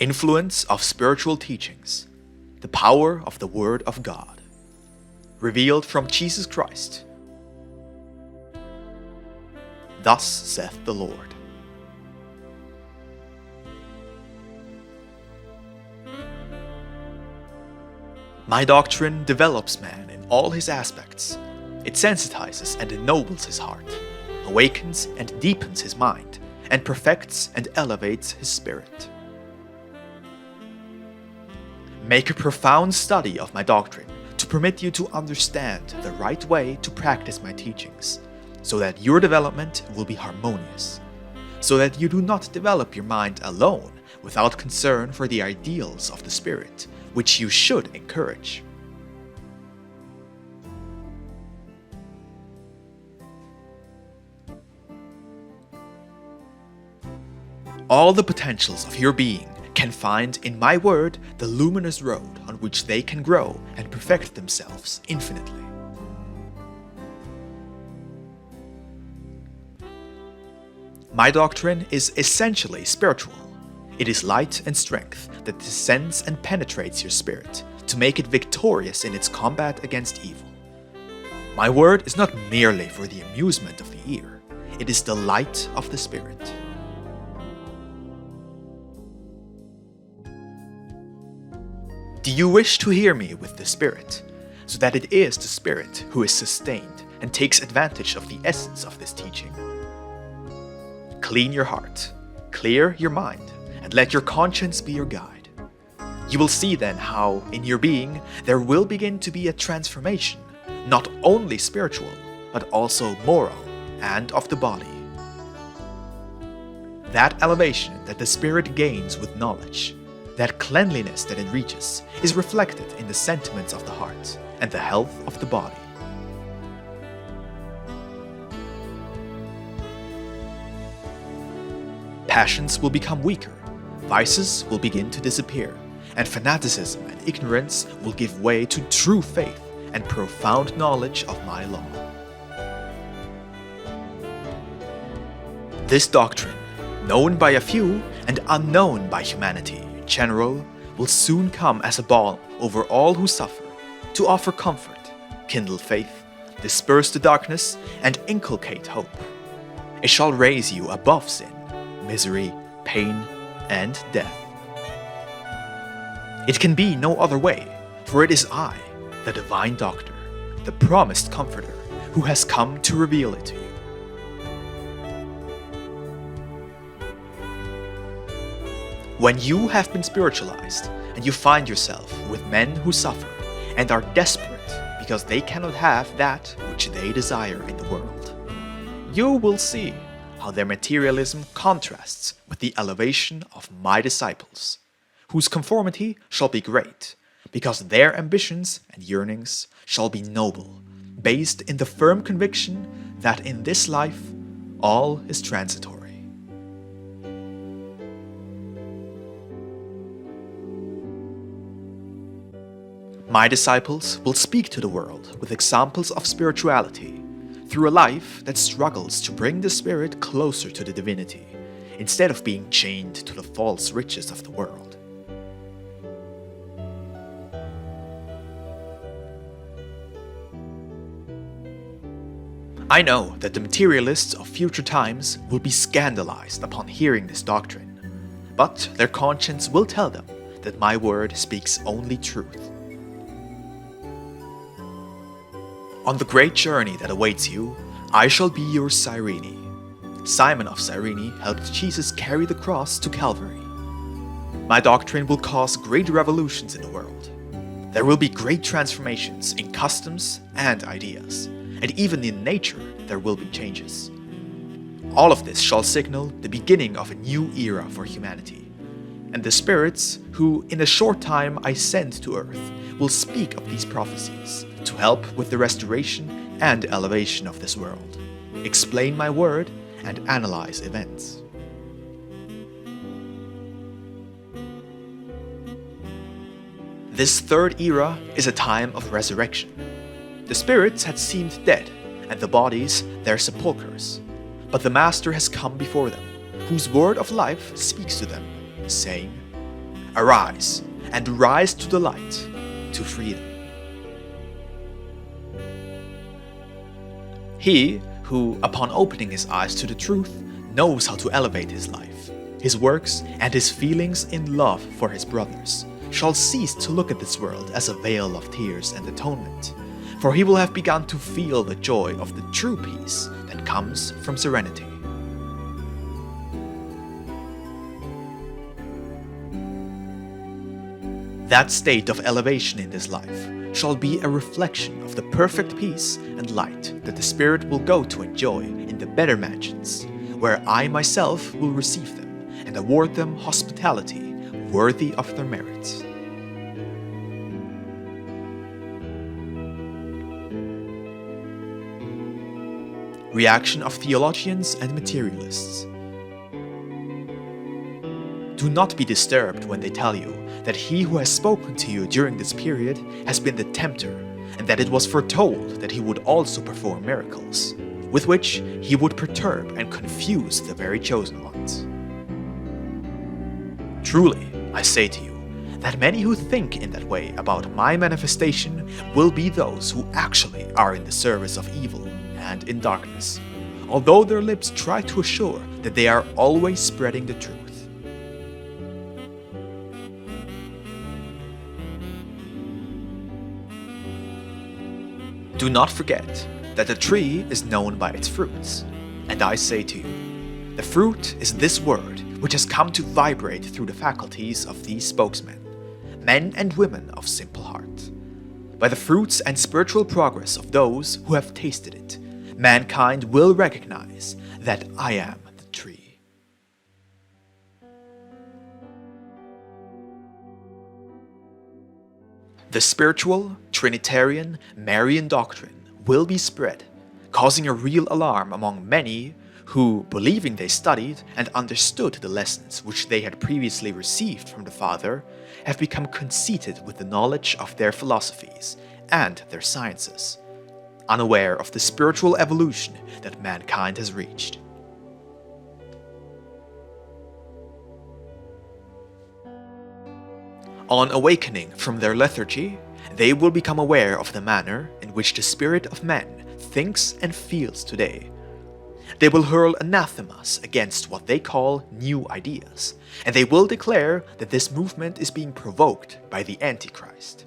Influence of spiritual teachings. The power of the Word of God. Revealed from Jesus Christ. Thus saith the Lord. My doctrine develops man in all his aspects. It sensitizes and ennobles his heart, awakens and deepens his mind, and perfects and elevates his spirit. Make a profound study of my doctrine to permit you to understand the right way to practice my teachings, so that your development will be harmonious, so that you do not develop your mind alone without concern for the ideals of the Spirit, which you should encourage. All the potentials of your being can find in my word the luminous road on which they can grow and perfect themselves infinitely. My doctrine is essentially spiritual. It is light and strength that descends and penetrates your spirit to make it victorious in its combat against evil. My word is not merely for the amusement of the ear, it is the light of the spirit. Do you wish to hear me with the Spirit, so that it is the Spirit who is sustained and takes advantage of the essence of this teaching? Clean your heart, clear your mind, and let your conscience be your guide. You will see then how, in your being, there will begin to be a transformation, not only spiritual, but also moral and of the body. That elevation that the Spirit gains with knowledge, that cleanliness that it reaches, is reflected in the sentiments of the heart and the health of the body. Passions will become weaker, vices will begin to disappear, and fanaticism and ignorance will give way to true faith and profound knowledge of my law. This doctrine, known by a few and unknown by humanity in general, will soon come as a balm over all who suffer, to offer comfort, kindle faith, disperse the darkness, and inculcate hope. It shall raise you above sin, misery, pain, and death. It can be no other way, for it is I, the divine doctor, the promised comforter, who has come to reveal it to you. When you have been spiritualized and you find yourself with men who suffer and are desperate because they cannot have that which they desire in the world, you will see how their materialism contrasts with the elevation of my disciples, whose conformity shall be great, because their ambitions and yearnings shall be noble, based in the firm conviction that in this life all is transitory. My disciples will speak to the world with examples of spirituality, through a life that struggles to bring the spirit closer to the divinity, instead of being chained to the false riches of the world. I know that the materialists of future times will be scandalized upon hearing this doctrine, but their conscience will tell them that my word speaks only truth. On the great journey that awaits you, I shall be your Cyrene. Simon of Cyrene helped Jesus carry the cross to Calvary. My doctrine will cause great revolutions in the world. There will be great transformations in customs and ideas, and even in nature there will be changes. All of this shall signal the beginning of a new era for humanity, and the spirits who in a short time I send to earth will speak of these prophecies to help with the restoration and elevation of this world, explain my word, and analyze events. This third era is a time of resurrection. The spirits had seemed dead, and the bodies their sepulchres, but the Master has come before them, whose word of life speaks to them, saying, Arise, and rise to the light, to freedom. He who, upon opening his eyes to the truth, knows how to elevate his life, his works, and his feelings in love for his brothers, shall cease to look at this world as a vale of tears and atonement, for he will have begun to feel the joy of the true peace that comes from serenity. That state of elevation in this life shall be a reflection of the perfect peace and light that the Spirit will go to enjoy in the better mansions, where I myself will receive them and award them hospitality worthy of their merits. Reaction of theologians and materialists. Do not be disturbed when they tell you that he who has spoken to you during this period has been the tempter, and that it was foretold that he would also perform miracles, with which he would perturb and confuse the very chosen ones. Truly, I say to you, that many who think in that way about my manifestation will be those who actually are in the service of evil and in darkness, although their lips try to assure that they are always spreading the truth. Do not forget that the tree is known by its fruits, and I say to you, the fruit is this word which has come to vibrate through the faculties of these spokesmen, men and women of simple heart. By the fruits and spiritual progress of those who have tasted it, mankind will recognize that I am the tree. The spiritual, Trinitarian, Marian doctrine will be spread, causing a real alarm among many who, believing they studied and understood the lessons which they had previously received from the Father, have become conceited with the knowledge of their philosophies and their sciences, unaware of the spiritual evolution that mankind has reached. On awakening from their lethargy, they will become aware of the manner in which the spirit of man thinks and feels today. They will hurl anathemas against what they call new ideas, and they will declare that this movement is being provoked by the Antichrist.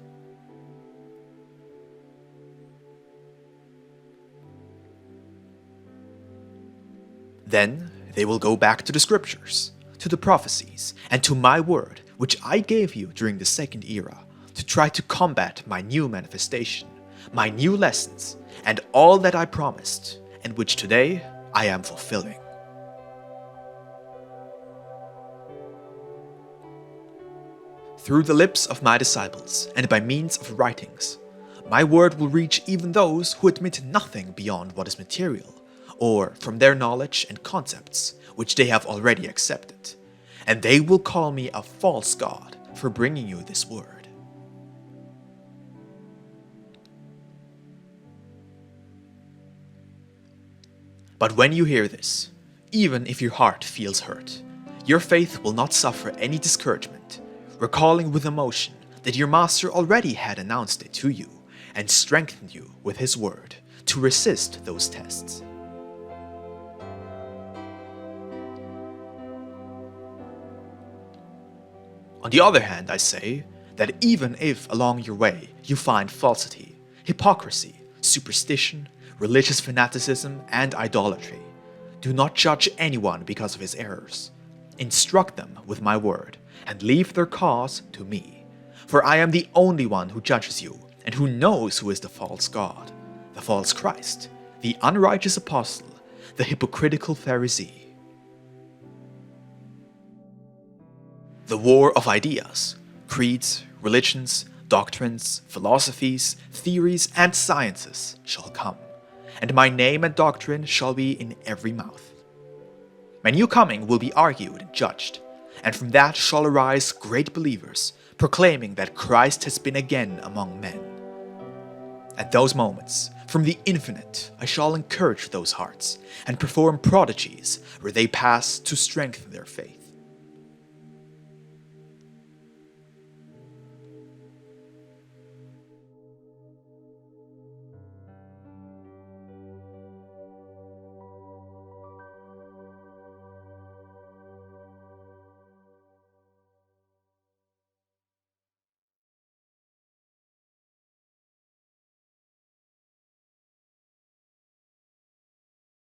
Then they will go back to the scriptures, to the prophecies, and to my word, which I gave you during the second era, to try to combat my new manifestation, my new lessons, and all that I promised, and which today I am fulfilling. Through the lips of my disciples, and by means of writings, my word will reach even those who admit nothing beyond what is material, or from their knowledge and concepts, which they have already accepted, and they will call me a false god for bringing you this word. But when you hear this, even if your heart feels hurt, your faith will not suffer any discouragement, recalling with emotion that your Master already had announced it to you and strengthened you with his word to resist those tests. On the other hand, I say that even if along your way you find falsity, hypocrisy, superstition, religious fanaticism, and idolatry, do not judge anyone because of his errors. Instruct them with my word, and leave their cause to me. For I am the only one who judges you, and who knows who is the false God, the false Christ, the unrighteous apostle, the hypocritical Pharisee. The war of ideas, creeds, religions, doctrines, philosophies, theories, and sciences shall come, and my name and doctrine shall be in every mouth. My new coming will be argued and judged, and from that shall arise great believers, proclaiming that Christ has been again among men. At those moments, from the infinite, I shall encourage those hearts, and perform prodigies where they pass to strengthen their faith.